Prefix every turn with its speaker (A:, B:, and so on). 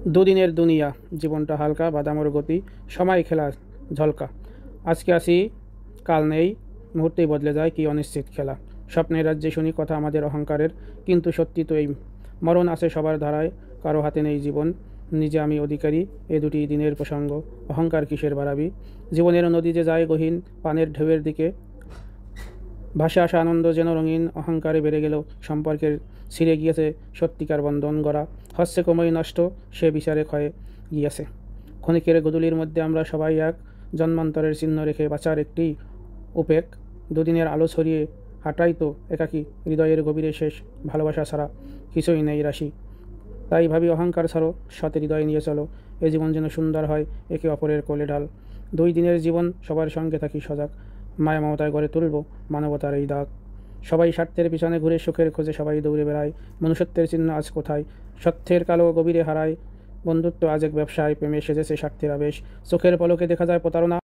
A: দুদিনের দুনিয়া, জীবনটা হালকা, বাদামর গতি, সময় খেলা ঝলকা। আজকে আসি, কাল নেই, মুহূর্তেই বদলে যায় কি অনিশ্চিত খেলা। স্বপ্নের রাজ্যে শুনি কথা আমাদের অহংকারের, কিন্তু সত্যি তো এই, মরণ আছে সবার ধারায়, কারো হাতে নেই জীবন, নিজে আমি অধিকারী, এ দুটি দিনের প্রসঙ্গ, অহংকার কিসের বাড়াবি। জীবনের নদী যে যায় গহীন, পানের ঢেউয়ের দিকে, ভাসে আসা আনন্দ যেন রঙিন, অহংকারে বেড়ে গেল সম্পর্কের, ছিঁড়ে গিয়েছে সত্যিকার বন্ধন গড়া, হচ্ছে ক্রমই নষ্ট, সে বিচারে ক্ষয়ে গিয়েছে। ক্ষণিকের গধূলির মধ্যে আমরা সবাই এক, জন্মান্তরের চিহ্ন রেখে বাঁচার একটি উপেক, দুদিনের আলো ছড়িয়ে হাঁটাই তো একাকী, হৃদয়ের গভীরে শেষ, ভালোবাসা ছাড়া কিছুই নেই রাশি। তাই ভাবি অহংকার ছাড়ো, সৎ হৃদয় নিয়ে চলো, এ জীবন যেন সুন্দর হয়, একে অপরের কোলে ঢাল। দুই দিনের জীবন, সবার সঙ্গে থাকি সজাগ, মায়া মমতায় গড়ে তুলব মানবতার এই দাগ। সবাই স্বার্থের পিছনে ঘুরে সুখের খোঁজে সবাই দৌড়ে বেড়ায়, মনুষ্যত্বের চিহ্ন আজ কোথায়, সত্যের কালো গভীরে হারায়। বন্ধুত্ব আজ এক ব্যবসায়, প্রেমে সেজেছে স্বার্থের আবেশ, চোখের পলকে দেখা যায় প্রতারণা।